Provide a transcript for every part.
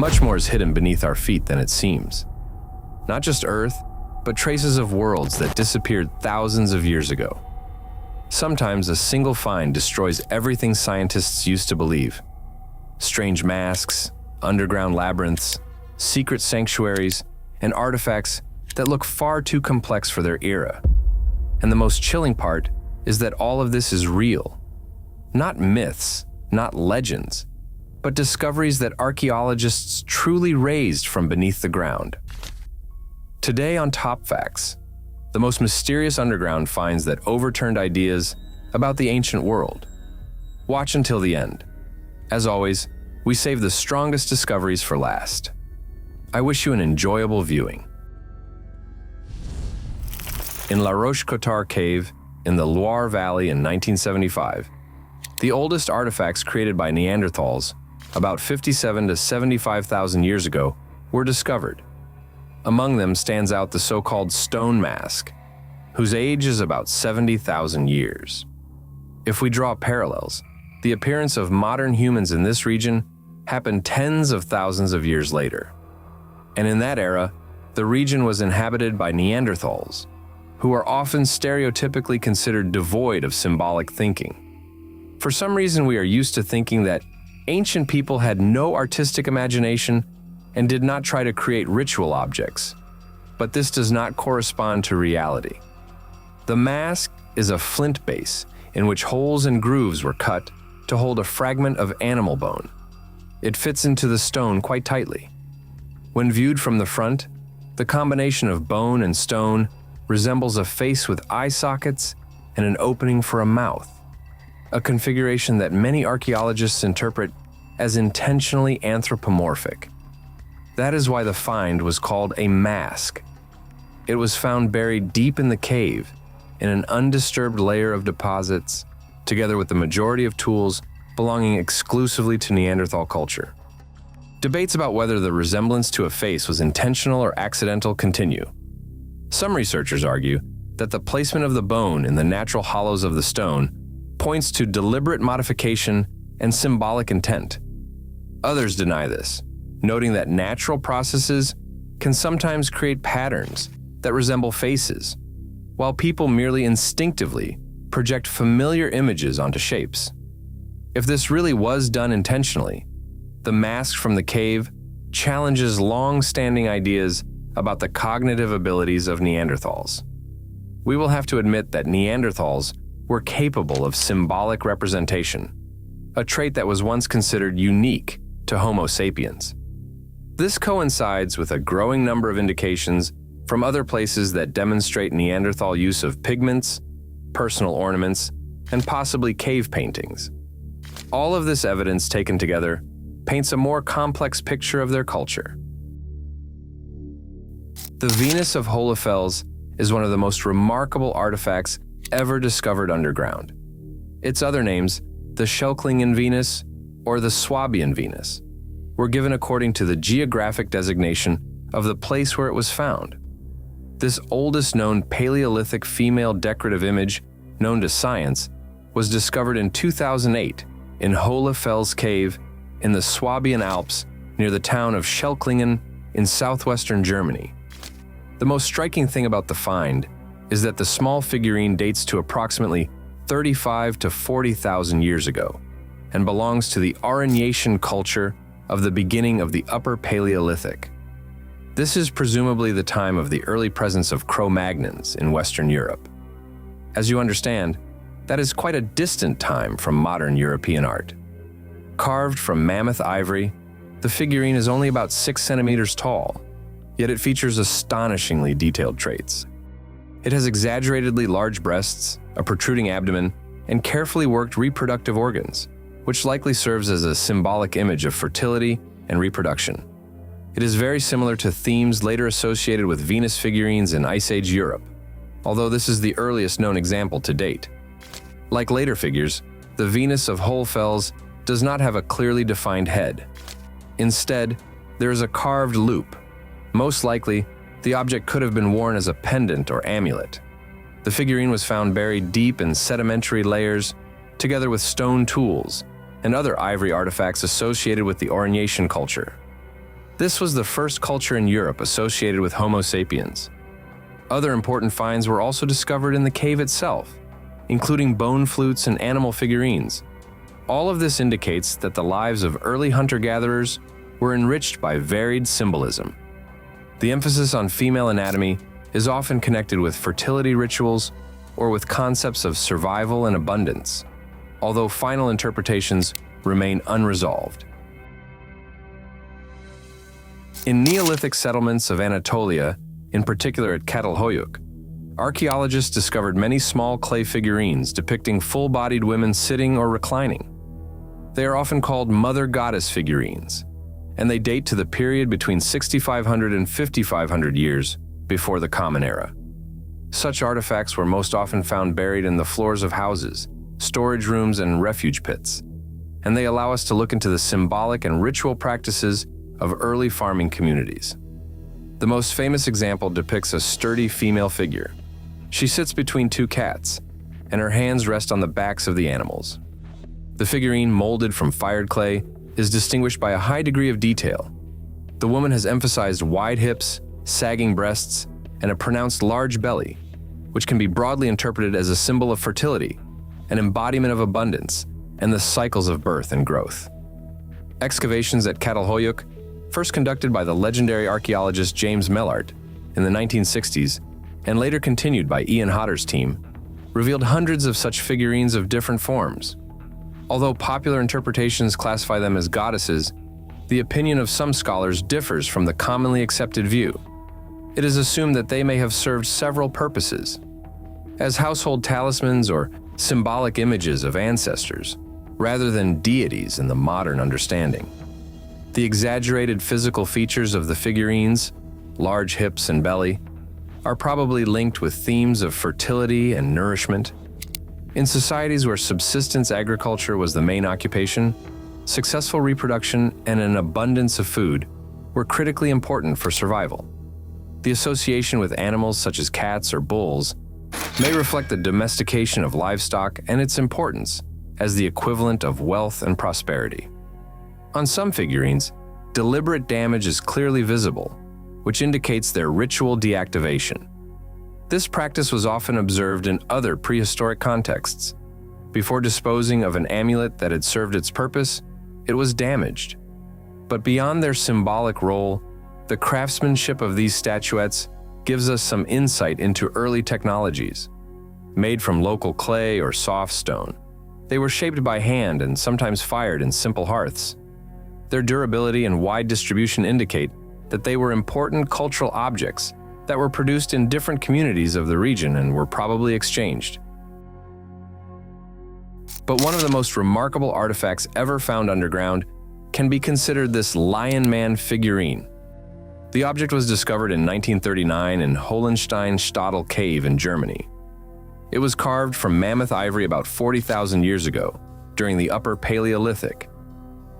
Much more is hidden beneath our feet than it seems. Not just Earth, but traces of worlds that disappeared thousands of years ago. Sometimes a single find destroys everything scientists used to believe. Strange masks, underground labyrinths, secret sanctuaries, and artifacts that look far too complex for their era. And the most chilling part is that all of this is real. Not myths, not legends, but discoveries that archaeologists truly raised from beneath the ground. Today on TopFacts, the most mysterious underground finds that overturned ideas about the ancient world. Watch until the end. As always, we save the strongest discoveries for last. I wish you an enjoyable viewing. In La Roche-Cotard Cave in the Loire Valley in 1975, the oldest artifacts created by Neanderthals, about 57 to 75,000 years ago, were discovered. Among them stands out the so-called stone mask, whose age is about 70,000 years. If we draw parallels, the appearance of modern humans in this region happened tens of thousands of years later. And in that era, the region was inhabited by Neanderthals, who are often stereotypically considered devoid of symbolic thinking. For some reason, we are used to thinking that ancient people had no artistic imagination and did not try to create ritual objects. But this does not correspond to reality. The mask is a flint base in which holes and grooves were cut to hold a fragment of animal bone. It fits into the stone quite tightly. When viewed from the front, the combination of bone and stone resembles a face with eye sockets and an opening for a mouth, a configuration that many archaeologists interpret as intentionally anthropomorphic. That is why the find was called a mask. It was found buried deep in the cave, in an undisturbed layer of deposits, together with the majority of tools belonging exclusively to Neanderthal culture. Debates about whether the resemblance to a face was intentional or accidental continue. Some researchers argue that the placement of the bone in the natural hollows of the stone points to deliberate modification and symbolic intent. Others deny this, noting that natural processes can sometimes create patterns that resemble faces, while people merely instinctively project familiar images onto shapes. If this really was done intentionally, the mask from the cave challenges long-standing ideas about the cognitive abilities of Neanderthals. We will have to admit that Neanderthals were capable of symbolic representation, a trait that was once considered unique to Homo sapiens. This coincides with a growing number of indications from other places that demonstrate Neanderthal use of pigments, personal ornaments, and possibly cave paintings. All of this evidence taken together paints a more complex picture of their culture. The Venus of Hohle Fels is one of the most remarkable artifacts ever discovered underground. Its other names, the Schelklingen Venus or the Swabian Venus, were given according to the geographic designation of the place where it was found. This oldest known Paleolithic female decorative image, known to science, was discovered in 2008 in Hohle Fels Cave in the Swabian Alps near the town of Schelklingen in southwestern Germany. The most striking thing about the find is that the small figurine dates to approximately 35 to 40,000 years ago and belongs to the Aurignacian culture of the beginning of the Upper Paleolithic. This is presumably the time of the early presence of Cro-Magnons in Western Europe. As you understand, that is quite a distant time from modern European art. Carved from mammoth ivory, the figurine is only about 6 centimeters tall, yet it features astonishingly detailed traits. It has exaggeratedly large breasts, a protruding abdomen, and carefully worked reproductive organs, which likely serves as a symbolic image of fertility and reproduction. It is very similar to themes later associated with Venus figurines in Ice Age Europe, although this is the earliest known example to date. Like later figures, the Venus of Hohle Fels does not have a clearly defined head. Instead, there is a carved loop. Most likely, the object could have been worn as a pendant or amulet. The figurine was found buried deep in sedimentary layers, together with stone tools and other ivory artifacts associated with the Aurignacian culture. This was the first culture in Europe associated with Homo sapiens. Other important finds were also discovered in the cave itself, including bone flutes and animal figurines. All of this indicates that the lives of early hunter-gatherers were enriched by varied symbolism. The emphasis on female anatomy is often connected with fertility rituals or with concepts of survival and abundance, although final interpretations remain unresolved. In Neolithic settlements of Anatolia, in particular at Catal Hoyuk, archaeologists discovered many small clay figurines depicting full-bodied women sitting or reclining. They are often called mother goddess figurines, and they date to the period between 6,500 and 5,500 years before the Common Era. Such artifacts were most often found buried in the floors of houses, storage rooms, and refuge pits, and they allow us to look into the symbolic and ritual practices of early farming communities. The most famous example depicts a sturdy female figure. She sits between two cats, and her hands rest on the backs of the animals. The figurine, molded from fired clay, is distinguished by a high degree of detail. The woman has emphasized wide hips, sagging breasts, and a pronounced large belly, which can be broadly interpreted as a symbol of fertility, an embodiment of abundance, and the cycles of birth and growth. Excavations at Catal Hoyuk, first conducted by the legendary archaeologist James Mellart in the 1960s, and later continued by Ian Hodder's team, revealed hundreds of such figurines of different forms. Although popular interpretations classify them as goddesses, the opinion of some scholars differs from the commonly accepted view. It is assumed that they may have served several purposes, as household talismans or symbolic images of ancestors, rather than deities in the modern understanding. The exaggerated physical features of the figurines, large hips and belly, are probably linked with themes of fertility and nourishment. In societies where subsistence agriculture was the main occupation, successful reproduction and an abundance of food were critically important for survival. The association with animals such as cats or bulls may reflect the domestication of livestock and its importance as the equivalent of wealth and prosperity. On some figurines, deliberate damage is clearly visible, which indicates their ritual deactivation. This practice was often observed in other prehistoric contexts. Before disposing of an amulet that had served its purpose, it was damaged. But beyond their symbolic role, the craftsmanship of these statuettes gives us some insight into early technologies. Made from local clay or soft stone, they were shaped by hand and sometimes fired in simple hearths. Their durability and wide distribution indicate that they were important cultural objects that were produced in different communities of the region and were probably exchanged. But one of the most remarkable artifacts ever found underground can be considered this Lion Man figurine. The object was discovered in 1939 in Hohenstein-Stadel Cave in Germany. It was carved from mammoth ivory about 40,000 years ago, during the Upper Paleolithic.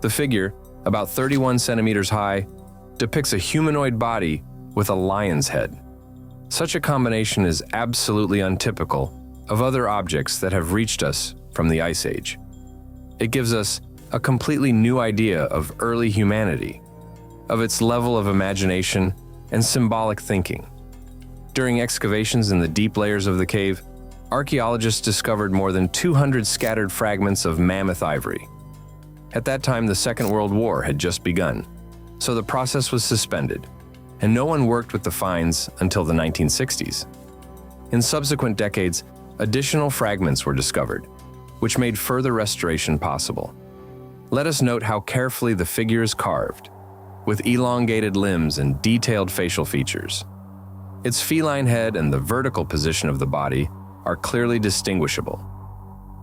The figure, about 31 centimeters high, depicts a humanoid body with a lion's head. Such a combination is absolutely untypical of other objects that have reached us from the Ice Age. It gives us a completely new idea of early humanity, of its level of imagination and symbolic thinking. During excavations in the deep layers of the cave, archaeologists discovered more than 200 scattered fragments of mammoth ivory. At that time, the Second World War had just begun, so the process was suspended, and no one worked with the finds until the 1960s. In subsequent decades, additional fragments were discovered, which made further restoration possible. Let us note how carefully the figure is carved, with elongated limbs and detailed facial features. Its feline head and the vertical position of the body are clearly distinguishable.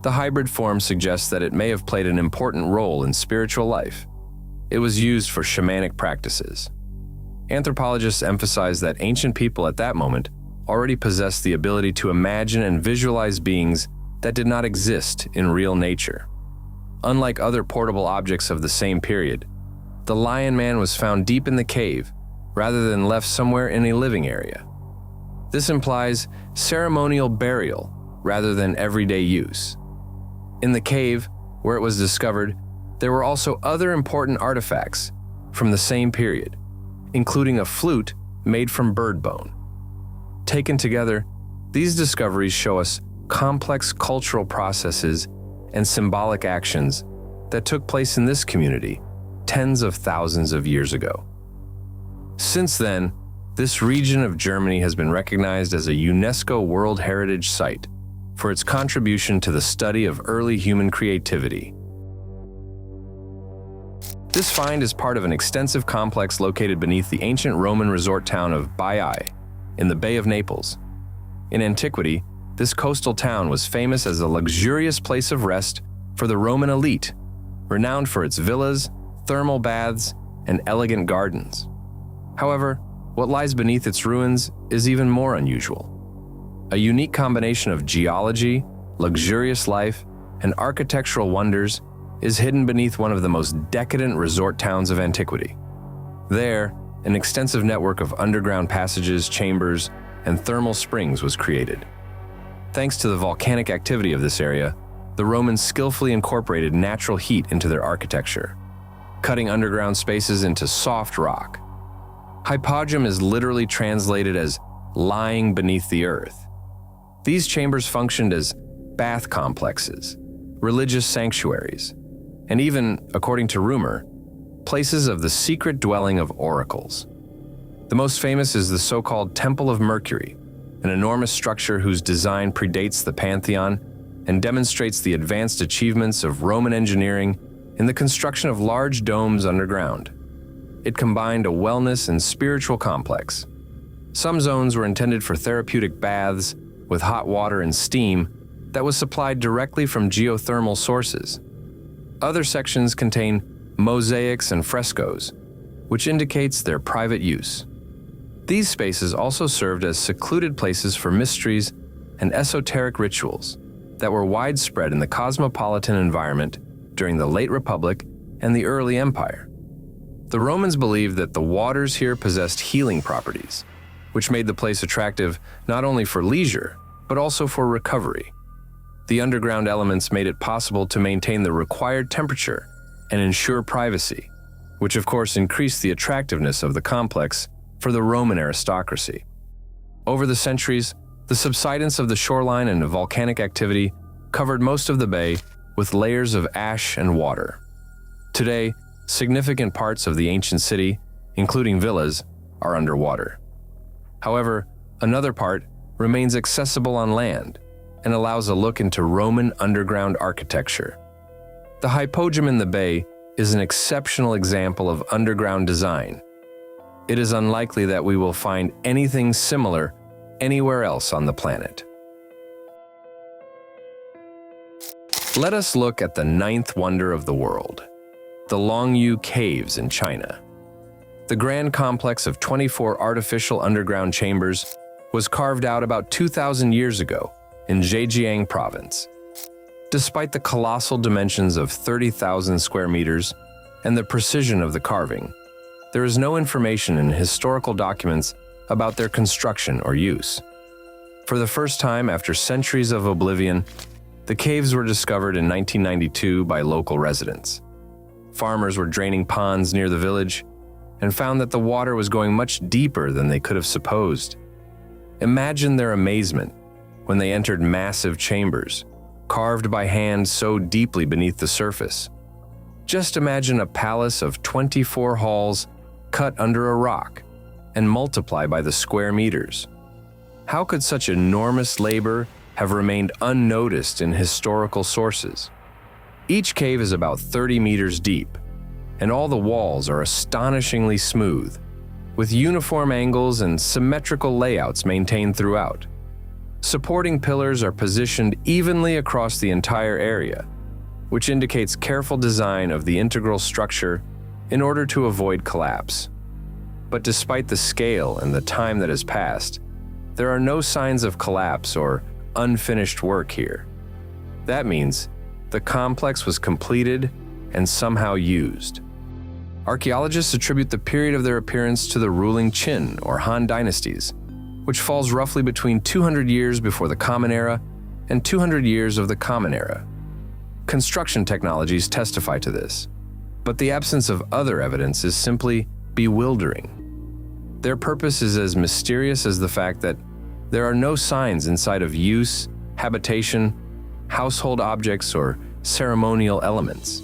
The hybrid form suggests that it may have played an important role in spiritual life. It was used for shamanic practices. Anthropologists emphasize that ancient people at that moment already possessed the ability to imagine and visualize beings that did not exist in real nature. Unlike other portable objects of the same period, the Lion Man was found deep in the cave rather than left somewhere in a living area. This implies ceremonial burial rather than everyday use. In the cave, where it was discovered, there were also other important artifacts from the same period, including a flute made from bird bone. Taken together, these discoveries show us complex cultural processes and symbolic actions that took place in this community tens of thousands of years ago. Since then, this region of Germany has been recognized as a UNESCO World Heritage Site for its contribution to the study of early human creativity. This find is part of an extensive complex located beneath the ancient Roman resort town of Baia in the Bay of Naples. In antiquity, this coastal town was famous as a luxurious place of rest for the Roman elite, renowned for its villas, thermal baths, and elegant gardens. However, what lies beneath its ruins is even more unusual. A unique combination of geology, luxurious life, and architectural wonders is hidden beneath one of the most decadent resort towns of antiquity. There, an extensive network of underground passages, chambers, and thermal springs was created. Thanks to the volcanic activity of this area, the Romans skillfully incorporated natural heat into their architecture, cutting underground spaces into soft rock. Hypogum is literally translated as lying beneath the earth. These chambers functioned as bath complexes, religious sanctuaries, and even, according to rumor, places of the secret dwelling of oracles. The most famous is the so-called Temple of Mercury, an enormous structure whose design predates the Pantheon and demonstrates the advanced achievements of Roman engineering in the construction of large domes underground. It combined a wellness and spiritual complex. Some zones were intended for therapeutic baths with hot water and steam that was supplied directly from geothermal sources. Other sections contain mosaics and frescoes, which indicates their private use. These spaces also served as secluded places for mysteries and esoteric rituals that were widespread in the cosmopolitan environment during the late Republic and the early Empire. The Romans believed that the waters here possessed healing properties, which made the place attractive not only for leisure, but also for recovery. The underground elements made it possible to maintain the required temperature and ensure privacy, which of course increased the attractiveness of the complex for the Roman aristocracy. Over the centuries, the subsidence of the shoreline and volcanic activity covered most of the bay with layers of ash and water. Today, significant parts of the ancient city, including villas, are underwater. However, another part remains accessible on land and allows a look into Roman underground architecture. The hypogum in the bay is an exceptional example of underground design. It is unlikely that we will find anything similar anywhere else on the planet. Let us look at the ninth wonder of the world, the Longyou Caves in China. The grand complex of 24 artificial underground chambers was carved out about 2,000 years ago in Zhejiang province. Despite the colossal dimensions of 30,000 square meters and the precision of the carving, there is no information in historical documents about their construction or use. For the first time after centuries of oblivion, the caves were discovered in 1992 by local residents. Farmers were draining ponds near the village and found that the water was going much deeper than they could have supposed. Imagine their amazement when they entered massive chambers, carved by hand so deeply beneath the surface. Just imagine a palace of 24 halls cut under a rock and multiply by the square meters. How could such enormous labor have remained unnoticed in historical sources? Each cave is about 30 meters deep, and all the walls are astonishingly smooth, with uniform angles and symmetrical layouts maintained throughout. Supporting pillars are positioned evenly across the entire area, which indicates careful design of the integral structure in order to avoid collapse. But despite the scale and the time that has passed, there are no signs of collapse or unfinished work here. That means the complex was completed and somehow used. Archaeologists attribute the period of their appearance to the ruling Qin or Han dynasties, which falls roughly between 200 years before the Common Era and 200 years of the Common Era. Construction technologies testify to this, but the absence of other evidence is simply bewildering. Their purpose is as mysterious as the fact that there are no signs inside of use, habitation, household objects, or ceremonial elements.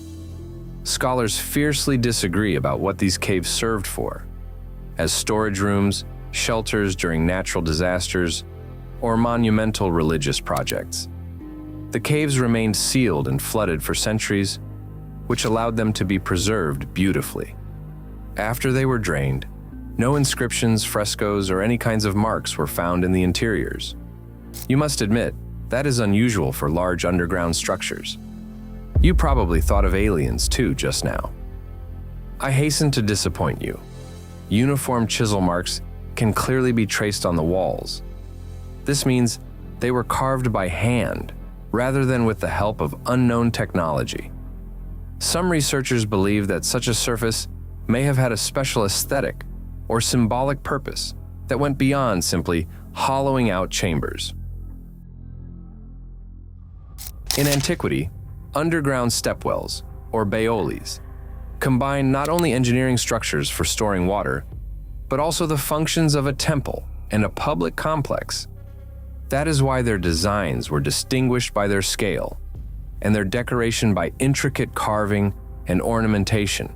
Scholars fiercely disagree about what these caves served for, as storage rooms, shelters during natural disasters, or monumental religious projects. The caves remained sealed and flooded for centuries, which allowed them to be preserved beautifully. After they were drained, no inscriptions, frescoes, or any kinds of marks were found in the interiors. You must admit, that is unusual for large underground structures. You probably thought of aliens too just now. I hasten to disappoint you. Uniform chisel marks can clearly be traced on the walls. This means they were carved by hand, rather than with the help of unknown technology. Some researchers believe that such a surface may have had a special aesthetic or symbolic purpose that went beyond simply hollowing out chambers. In antiquity, underground stepwells, or baiolis, combined not only engineering structures for storing water, but also the functions of a temple and a public complex. That is why their designs were distinguished by their scale, and their decoration by intricate carving and ornamentation.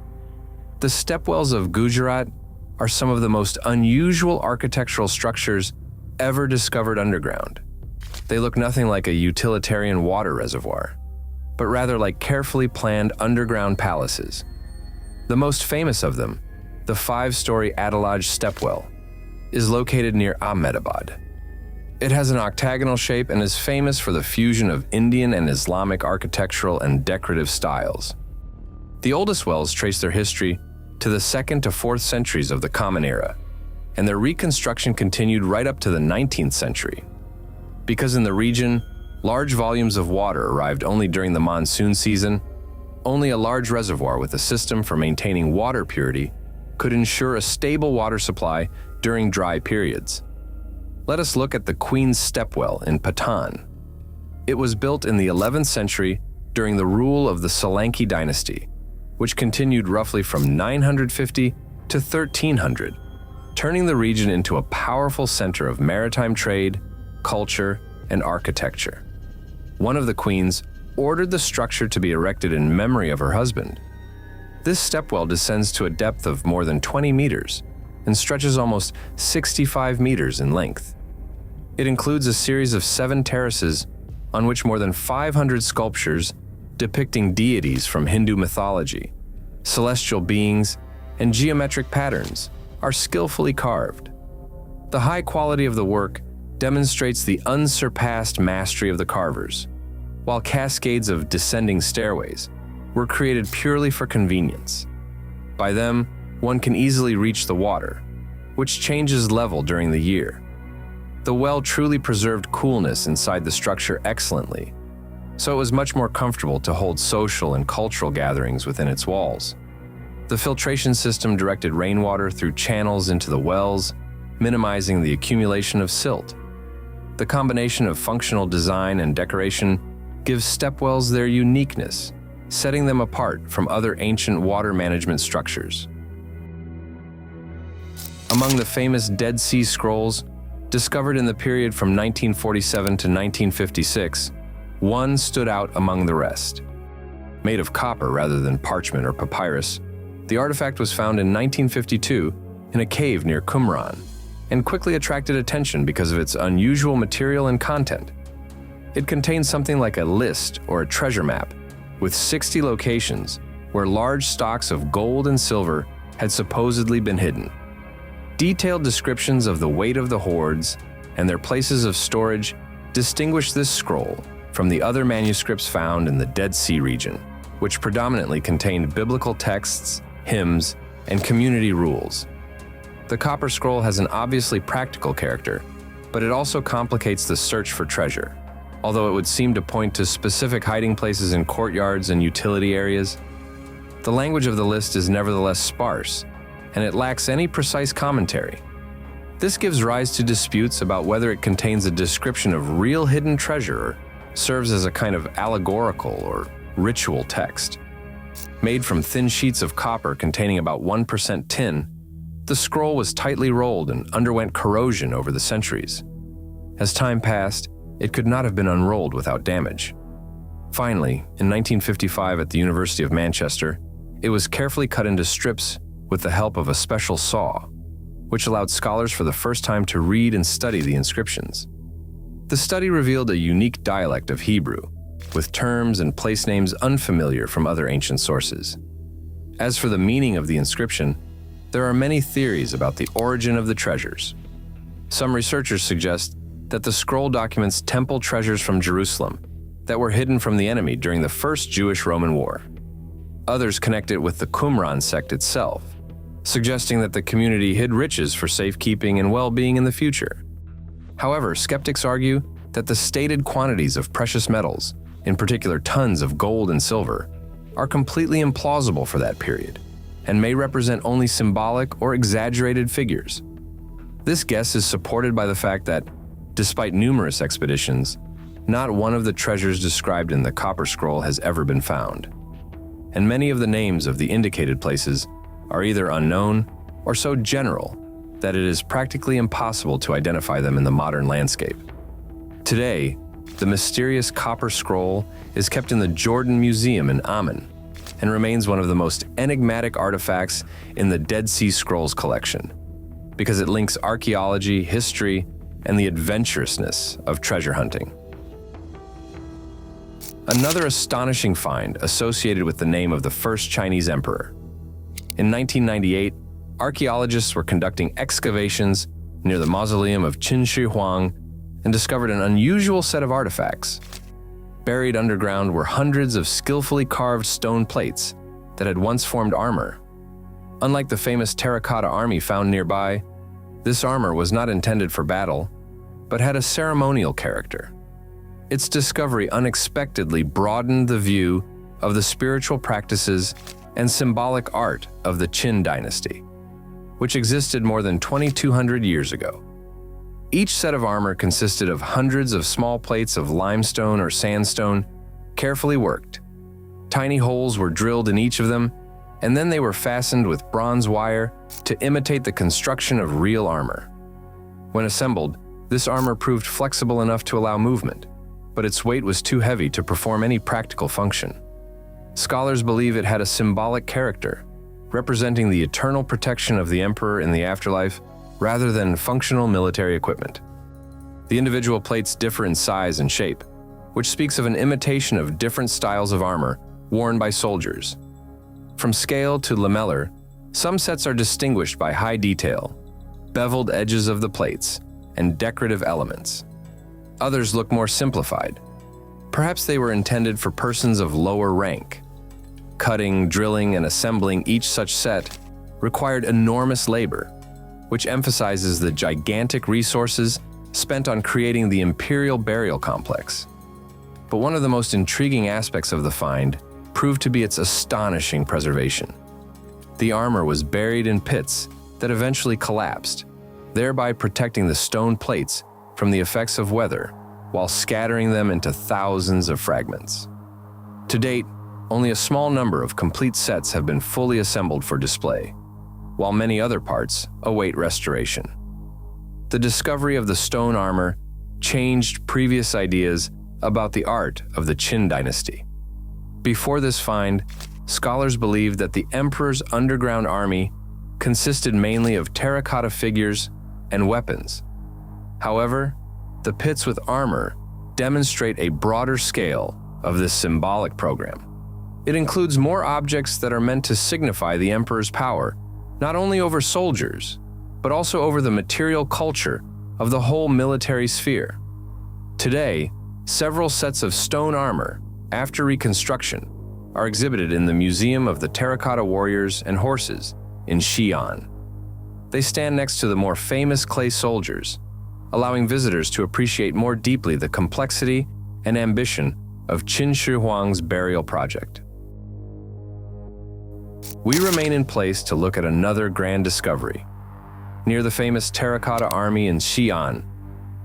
The stepwells of Gujarat are some of the most unusual architectural structures ever discovered underground. They look nothing like a utilitarian water reservoir, but rather like carefully planned underground palaces. The most famous of them, the 5-story Adalaj stepwell, is located near Ahmedabad. It has an octagonal shape and is famous for the fusion of Indian and Islamic architectural and decorative styles. The oldest wells trace their history to the 2nd to 4th centuries of the Common Era, and their reconstruction continued right up to the 19th century. Because in the region, large volumes of water arrived only during the monsoon season, only a large reservoir with a system for maintaining water purity could ensure a stable water supply during dry periods. Let us look at the Queen's Stepwell in Patan. It was built in the 11th century during the rule of the Solanki dynasty, which continued roughly from 950 to 1300, turning the region into a powerful center of maritime trade, culture, and architecture. One of the queens ordered the structure to be erected in memory of her husband. This stepwell descends to a depth of more than 20 meters and stretches almost 65 meters in length. It includes a series of 7 terraces on which more than 500 sculptures depicting deities from Hindu mythology, celestial beings, and geometric patterns are skillfully carved. The high quality of the work demonstrates the unsurpassed mastery of the carvers, while cascades of descending stairways were created purely for convenience. By them, one can easily reach the water, which changes level during the year. The well truly preserved coolness inside the structure excellently, so it was much more comfortable to hold social and cultural gatherings within its walls. The filtration system directed rainwater through channels into the wells, minimizing the accumulation of silt. The combination of functional design and decoration gives stepwells their uniqueness, setting them apart from other ancient water management structures. Among the famous Dead Sea Scrolls, discovered in the period from 1947 to 1956, one stood out among the rest. Made of copper rather than parchment or papyrus, the artifact was found in 1952 in a cave near Qumran, and quickly attracted attention because of its unusual material and content. It contains something like a list or a treasure map, with 60 locations where large stocks of gold and silver had supposedly been hidden. Detailed descriptions of the weight of the hoards and their places of storage distinguish this scroll from the other manuscripts found in the Dead Sea region, which predominantly contained biblical texts, hymns, and community rules. The copper scroll has an obviously practical character, but it also complicates the search for treasure. Although it would seem to point to specific hiding places in courtyards and utility areas, the language of the list is nevertheless sparse, and it lacks any precise commentary. This gives rise to disputes about whether it contains a description of real hidden treasure or serves as a kind of allegorical or ritual text. Made from thin sheets of copper containing about 1% tin, The scroll was tightly rolled and underwent corrosion over the centuries. As time passed, it could not have been unrolled without damage. Finally, in 1955 at the University of Manchester, it was carefully cut into strips with the help of a special saw, which allowed scholars for the first time to read and study the inscriptions. The study revealed a unique dialect of Hebrew, with terms and place names unfamiliar from other ancient sources. As for the meaning of the inscription, there are many theories about the origin of the treasures. Some researchers suggest that the scroll documents temple treasures from Jerusalem that were hidden from the enemy during the First Jewish-Roman War. Others connect it with the Qumran sect itself, suggesting that the community hid riches for safekeeping and well-being in the future. However, skeptics argue that the stated quantities of precious metals, in particular tons of gold and silver, are completely implausible for that period and may represent only symbolic or exaggerated figures. This guess is supported by the fact that, despite numerous expeditions, not one of the treasures described in the Copper Scroll has ever been found, and many of the names of the indicated places are either unknown or so general that it is practically impossible to identify them in the modern landscape. Today, the mysterious Copper Scroll is kept in the Jordan Museum in Amman and remains one of the most enigmatic artifacts in the Dead Sea Scrolls collection because it links archaeology, history, and the adventurousness of treasure hunting. Another astonishing find associated with the name of the first Chinese emperor. In 1998, archaeologists were conducting excavations near the mausoleum of Qin Shi Huang and discovered an unusual set of artifacts. Buried underground were hundreds of skillfully carved stone plates that had once formed armor. Unlike the famous terracotta army found nearby, this armor was not intended for battle, but had a ceremonial character. Its discovery unexpectedly broadened the view of the spiritual practices and symbolic art of the Qin Dynasty, which existed more than 2,200 years ago. Each set of armor consisted of hundreds of small plates of limestone or sandstone, carefully worked. Tiny holes were drilled in each of them, and then they were fastened with bronze wire to imitate the construction of real armor. When assembled, this armor proved flexible enough to allow movement, but its weight was too heavy to perform any practical function. Scholars believe it had a symbolic character, representing the eternal protection of the emperor in the afterlife rather than functional military equipment. The individual plates differ in size and shape, which speaks of an imitation of different styles of armor worn by soldiers. From scale to lamellar, some sets are distinguished by high detail, beveled edges of the plates, and decorative elements. Others look more simplified. Perhaps they were intended for persons of lower rank. Cutting, drilling, and assembling each such set required enormous labor, which emphasizes the gigantic resources spent on creating the imperial burial complex. But one of the most intriguing aspects of the find proved to be its astonishing preservation. The armor was buried in pits that eventually collapsed, thereby protecting the stone plates from the effects of weather while scattering them into thousands of fragments. To date, only a small number of complete sets have been fully assembled for display, while many other parts await restoration. The discovery of the stone armor changed previous ideas about the art of the Qin Dynasty. Before this find, scholars believed that the emperor's underground army consisted mainly of terracotta figures and weapons. However, the pits with armor demonstrate a broader scale of this symbolic program. It includes more objects that are meant to signify the emperor's power, not only over soldiers, but also over the material culture of the whole military sphere. Today, several sets of stone armor, after reconstruction, are exhibited in the Museum of the Terracotta Warriors and Horses in Xian. They stand next to the more famous clay soldiers, allowing visitors to appreciate more deeply the complexity and ambition of Qin Shi Huang's burial project. We remain in place to look at another grand discovery. Near the famous terracotta army in Xian,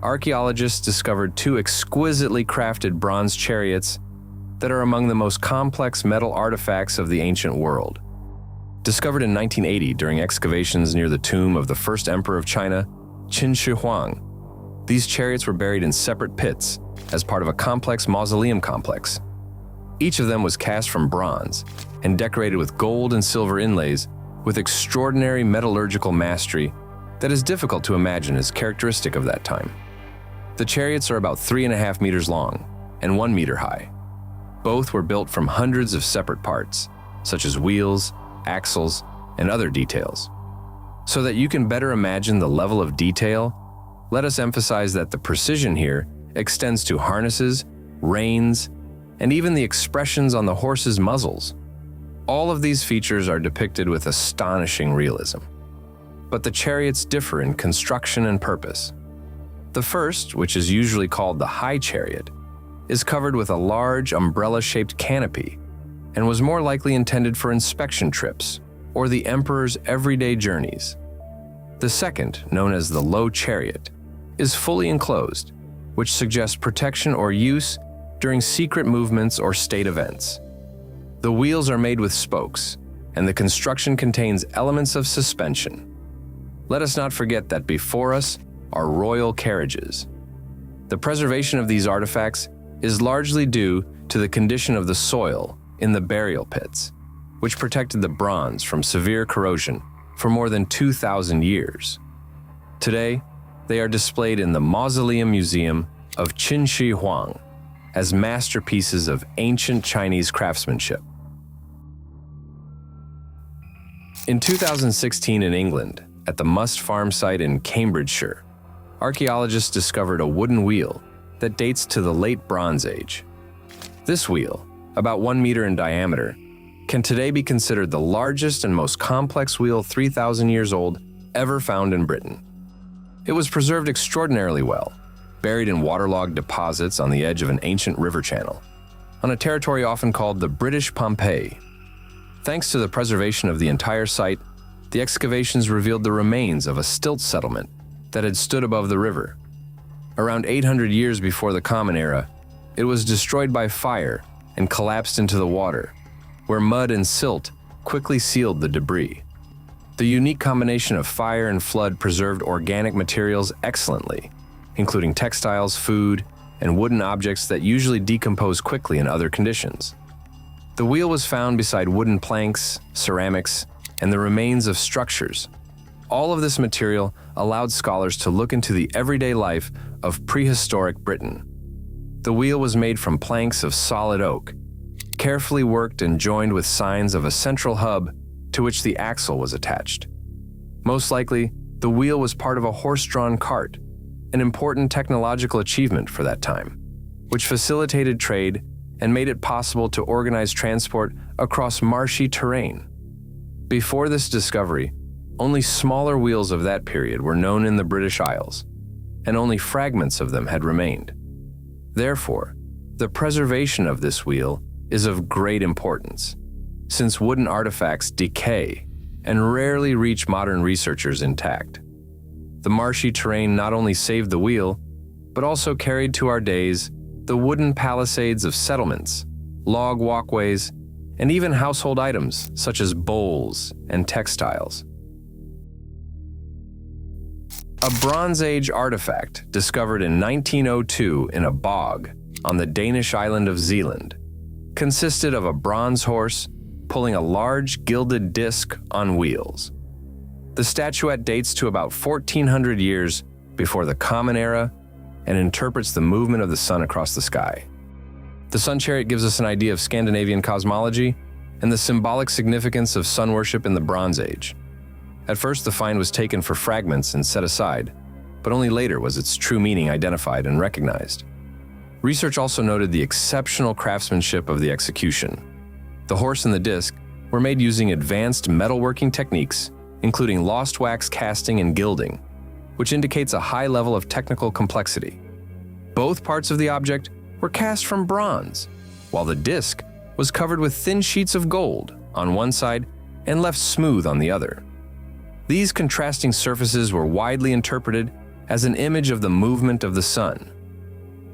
archaeologists discovered two exquisitely crafted bronze chariots that are among the most complex metal artifacts of the ancient world. Discovered in 1980 during excavations near the tomb of the first emperor of China, Qin Shi Huang, these chariots were buried in separate pits as part of a complex mausoleum complex. Each of them was cast from bronze and decorated with gold and silver inlays with extraordinary metallurgical mastery that is difficult to imagine as characteristic of that time. The chariots are about 3.5 meters long and 1 meter high. Both were built from hundreds of separate parts, such as wheels, axles, and other details. So that you can better imagine the level of detail, let us emphasize that the precision here extends to harnesses, reins, and even the expressions on the horses' muzzles. All of these features are depicted with astonishing realism. But the chariots differ in construction and purpose. The first, which is usually called the high chariot, is covered with a large umbrella-shaped canopy and was more likely intended for inspection trips or the emperor's everyday journeys. The second, known as the low chariot, is fully enclosed, which suggests protection or use during secret movements or state events. The wheels are made with spokes, and the construction contains elements of suspension. Let us not forget that before us are royal carriages. The preservation of these artifacts is largely due to the condition of the soil in the burial pits, which protected the bronze from severe corrosion for more than 2,000 years. Today, they are displayed in the Mausoleum Museum of Qin Shi Huang as masterpieces of ancient Chinese craftsmanship. In 2016 in England, at the Must Farm site in Cambridgeshire, archaeologists discovered a wooden wheel that dates to the late Bronze Age. This wheel, about 1 meter in diameter, can today be considered the largest and most complex wheel 3,000 years old ever found in Britain. It was preserved extraordinarily well, buried in waterlogged deposits on the edge of an ancient river channel, on a territory often called the British Pompeii. Thanks to the preservation of the entire site, the excavations revealed the remains of a stilt settlement that had stood above the river. Around 800 years before the Common Era, it was destroyed by fire and collapsed into the water, where mud and silt quickly sealed the debris. The unique combination of fire and flood preserved organic materials excellently, including textiles, food, and wooden objects that usually decompose quickly in other conditions. The wheel was found beside wooden planks, ceramics, and the remains of structures. All of this material allowed scholars to look into the everyday life of prehistoric Britain. The wheel was made from planks of solid oak, carefully worked and joined with signs of a central hub to which the axle was attached. Most likely, the wheel was part of a horse-drawn cart, an important technological achievement for that time, which facilitated trade and made it possible to organize transport across marshy terrain. Before this discovery, only smaller wheels of that period were known in the British Isles, and only fragments of them had remained. Therefore, the preservation of this wheel is of great importance, since wooden artifacts decay and rarely reach modern researchers intact. The marshy terrain not only saved the wheel, but also carried to our days the wooden palisades of settlements, log walkways, and even household items such as bowls and textiles. A Bronze Age artifact discovered in 1902 in a bog on the Danish island of Zealand consisted of a bronze horse pulling a large gilded disc on wheels. The statuette dates to about 1,400 years before the Common Era and interprets the movement of the sun across the sky. The Sun Chariot gives us an idea of Scandinavian cosmology and the symbolic significance of sun worship in the Bronze Age. At first, the find was taken for fragments and set aside, but only later was its true meaning identified and recognized. Research also noted the exceptional craftsmanship of the execution. The horse and the disc were made using advanced metalworking techniques, including lost wax casting and gilding, which indicates a high level of technical complexity. Both parts of the object were cast from bronze, while the disc was covered with thin sheets of gold on one side and left smooth on the other. These contrasting surfaces were widely interpreted as an image of the movement of the sun,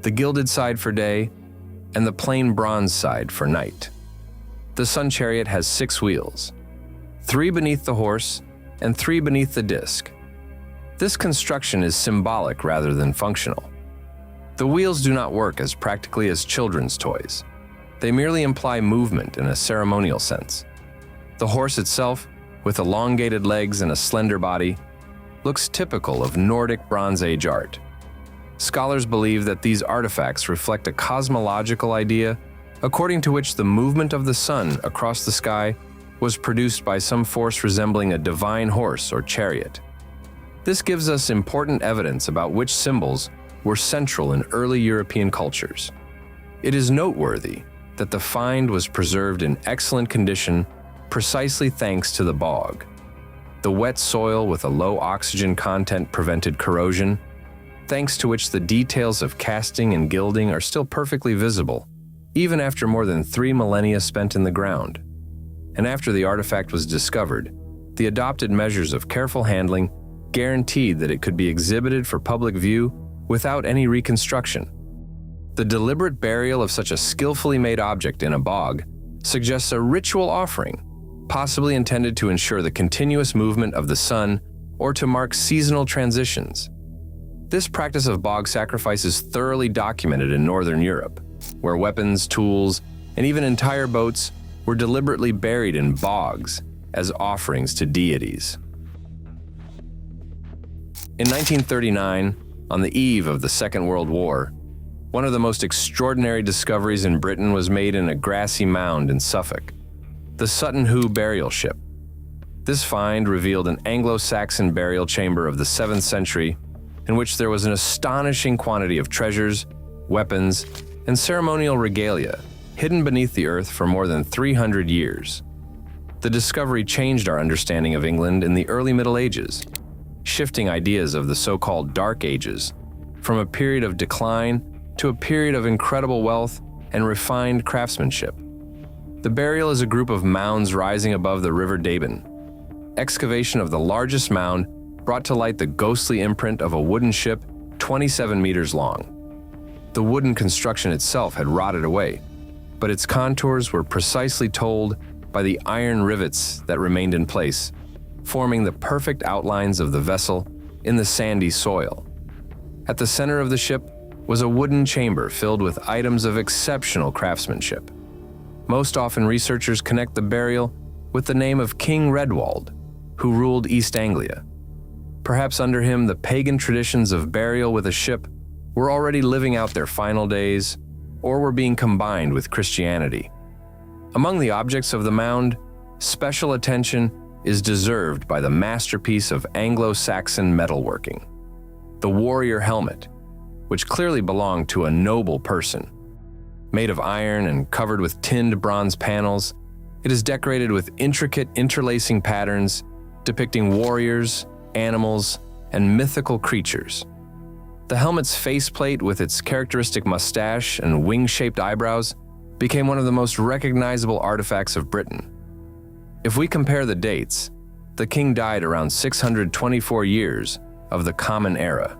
the gilded side for day and the plain bronze side for night. The Sun Chariot has 6 wheels. 3 beneath the horse and 3 beneath the disc. This construction is symbolic rather than functional. The wheels do not work as practically as children's toys. They merely imply movement in a ceremonial sense. The horse itself, with elongated legs and a slender body, looks typical of Nordic Bronze Age art. Scholars believe that these artifacts reflect a cosmological idea according to which the movement of the sun across the sky was produced by some force resembling a divine horse or chariot. This gives us important evidence about which symbols were central in early European cultures. It is noteworthy that the find was preserved in excellent condition precisely thanks to the bog. The wet soil with a low oxygen content prevented corrosion, thanks to which the details of casting and gilding are still perfectly visible, even after more than 3 millennia spent in the ground. And after the artifact was discovered, the adopted measures of careful handling guaranteed that it could be exhibited for public view without any reconstruction. The deliberate burial of such a skillfully made object in a bog suggests a ritual offering, possibly intended to ensure the continuous movement of the sun or to mark seasonal transitions. This practice of bog sacrifice is thoroughly documented in Northern Europe, where weapons, tools, and even entire boats were deliberately buried in bogs as offerings to deities. In 1939, on the eve of the Second World War, one of the most extraordinary discoveries in Britain was made in a grassy mound in Suffolk, the Sutton Hoo burial ship. This find revealed an Anglo-Saxon burial chamber of the 7th century in which there was an astonishing quantity of treasures, weapons, and ceremonial regalia hidden beneath the earth for more than 300 years. The discovery changed our understanding of England in the early Middle Ages, shifting ideas of the so-called Dark Ages from a period of decline to a period of incredible wealth and refined craftsmanship. The burial is a group of mounds rising above the River Deben. Excavation of the largest mound brought to light the ghostly imprint of a wooden ship 27 meters long. The wooden construction itself had rotted away, but its contours were precisely told by the iron rivets that remained in place, forming the perfect outlines of the vessel in the sandy soil. At the center of the ship was a wooden chamber filled with items of exceptional craftsmanship. Most often, researchers connect the burial with the name of King Redwald, who ruled East Anglia. Perhaps under him, the pagan traditions of burial with a ship were already living out their final days, or were being combined with Christianity. Among the objects of the mound, special attention is deserved by the masterpiece of Anglo-Saxon metalworking, the warrior helmet, which clearly belonged to a noble person. Made of iron and covered with tinned bronze panels, it is decorated with intricate interlacing patterns depicting warriors, animals, and mythical creatures. The helmet's faceplate with its characteristic mustache and wing-shaped eyebrows became one of the most recognizable artifacts of Britain. If we compare the dates, the king died around 624 years of the Common Era.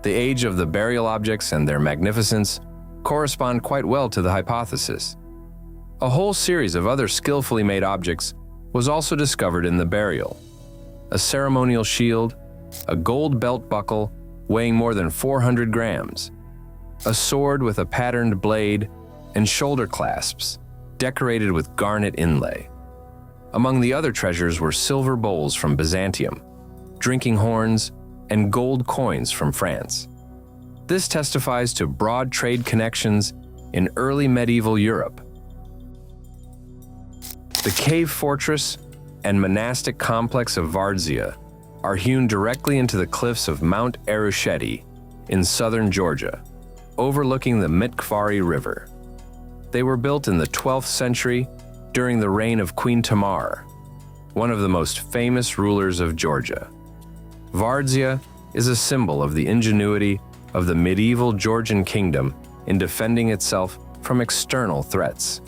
The age of the burial objects and their magnificence correspond quite well to the hypothesis. A whole series of other skillfully made objects was also discovered in the burial. A ceremonial shield, a gold belt buckle weighing more than 400 grams, a sword with a patterned blade, and shoulder clasps decorated with garnet inlay. Among the other treasures were silver bowls from Byzantium, drinking horns, and gold coins from France. This testifies to broad trade connections in early medieval Europe. The cave fortress and monastic complex of Vardzia are hewn directly into the cliffs of Mount Erusheti in southern Georgia, overlooking the Mitkvari River. They were built in the 12th century during the reign of Queen Tamar, one of the most famous rulers of Georgia. Vardzia is a symbol of the ingenuity of the medieval Georgian kingdom in defending itself from external threats.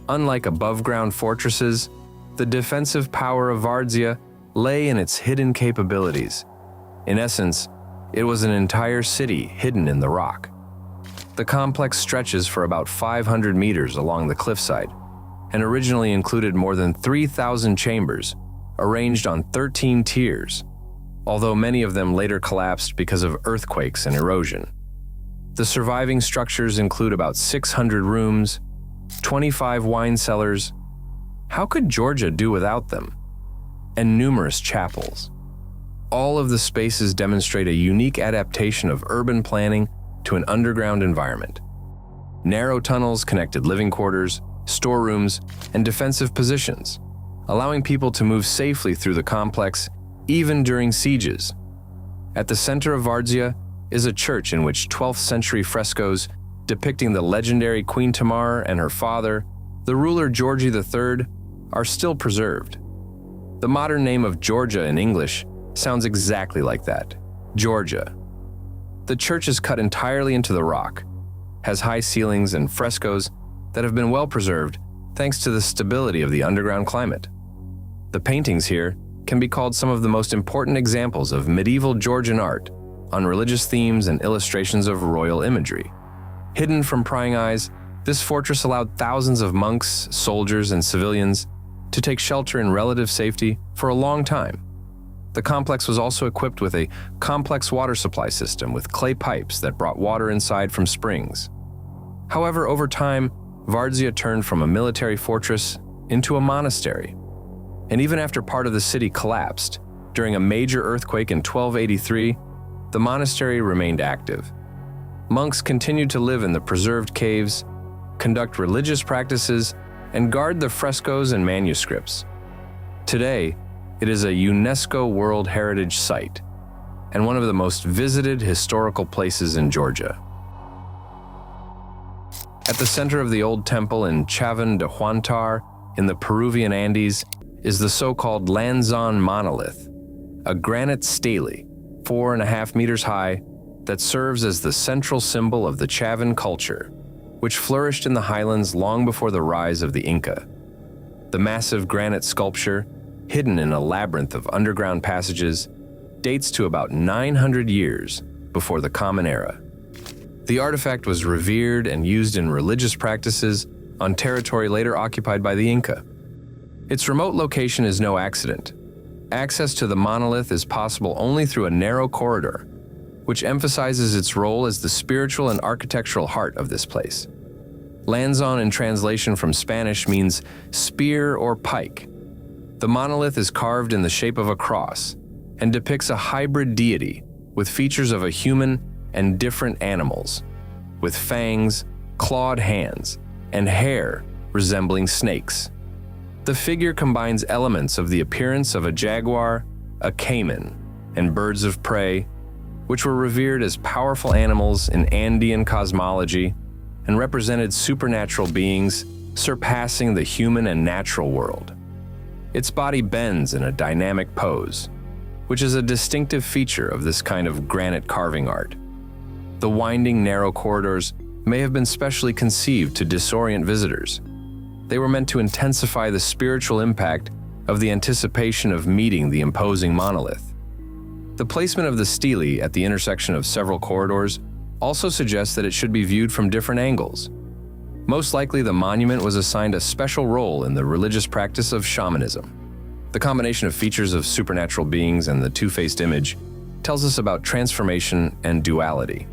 Unlike above-ground fortresses, the defensive power of Vardzia lay in its hidden capabilities. In essence, it was an entire city hidden in the rock. The complex stretches for about 500 meters along the cliffside and originally included more than 3,000 chambers, arranged on 13 tiers, although many of them later collapsed because of earthquakes and erosion. The surviving structures include about 600 rooms, 25 wine cellars. How could Georgia do without them? And numerous chapels. All of the spaces demonstrate a unique adaptation of urban planning to an underground environment. Narrow tunnels connected living quarters, storerooms, and defensive positions, allowing people to move safely through the complex even during sieges. At the center of Vardzia is a church in which 12th century frescoes depicting the legendary Queen Tamar and her father, the ruler Georgi III, are still preserved. The modern name of Georgia in English sounds exactly like that, Georgia. The church is cut entirely into the rock, has high ceilings and frescoes that have been well preserved thanks to the stability of the underground climate. The paintings here can be called some of the most important examples of medieval Georgian art on religious themes and illustrations of royal imagery. Hidden from prying eyes, this fortress allowed thousands of monks, soldiers, and civilians to take shelter in relative safety for a long time. The complex was also equipped with a complex water supply system with clay pipes that brought water inside from springs. However, over time, Vardzia turned from a military fortress into a monastery. And even after part of the city collapsed, during a major earthquake in 1283, the monastery remained active. Monks continued to live in the preserved caves, conduct religious practices, and guard the frescoes and manuscripts. Today, it is a UNESCO World Heritage Site and one of the most visited historical places in Georgia. At the center of the old temple in Chavin de Huantar in the Peruvian Andes is the so-called Lanzon monolith, a granite stele 4.5 meters high that serves as the central symbol of the Chavin culture, which flourished in the highlands long before the rise of the Inca. The massive granite sculpture, hidden in a labyrinth of underground passages, dates to about 900 years before the Common Era. The artifact was revered and used in religious practices on territory later occupied by the Inca. Its remote location is no accident. Access to the monolith is possible only through a narrow corridor, which emphasizes its role as the spiritual and architectural heart of this place. Lanzon in translation from Spanish means spear or pike. The monolith is carved in the shape of a cross and depicts a hybrid deity with features of a human and different animals, with fangs, clawed hands, and hair resembling snakes. The figure combines elements of the appearance of a jaguar, a caiman, and birds of prey, which were revered as powerful animals in Andean cosmology and represented supernatural beings surpassing the human and natural world. Its body bends in a dynamic pose, which is a distinctive feature of this kind of granite carving art. The winding, narrow corridors may have been specially conceived to disorient visitors. They were meant to intensify the spiritual impact of the anticipation of meeting the imposing monolith. The placement of the stele at the intersection of several corridors also suggests that it should be viewed from different angles. Most likely, the monument was assigned a special role in the religious practice of shamanism. The combination of features of supernatural beings and the two-faced image tells us about transformation and duality.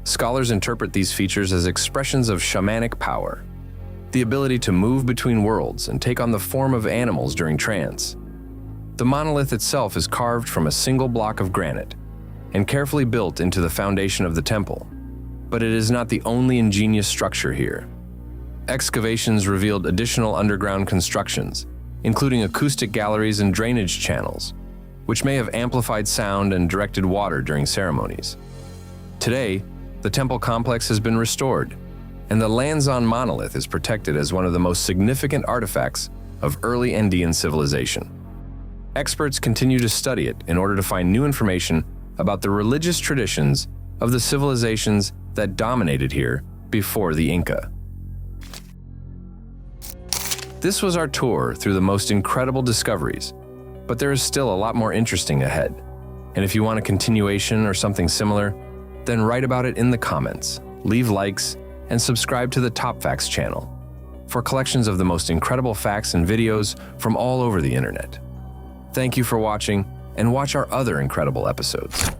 Scholars interpret these features as expressions of shamanic power, the ability to move between worlds and take on the form of animals during trance. The monolith itself is carved from a single block of granite and carefully built into the foundation of the temple, but it is not the only ingenious structure here. Excavations revealed additional underground constructions, including acoustic galleries and drainage channels, which may have amplified sound and directed water during ceremonies. Today, the temple complex has been restored, and the Lanzon monolith is protected as one of the most significant artifacts of early Andean civilization. Experts continue to study it in order to find new information about the religious traditions of the civilizations that dominated here before the Inca. This was our tour through the most incredible discoveries, but there is still a lot more interesting ahead. And if you want a continuation or something similar, then write about it in the comments, leave likes, and subscribe to the TopFacts channel. for collections of the most incredible facts and videos from all over the internet. Thank you for watching, and watch our other incredible episodes.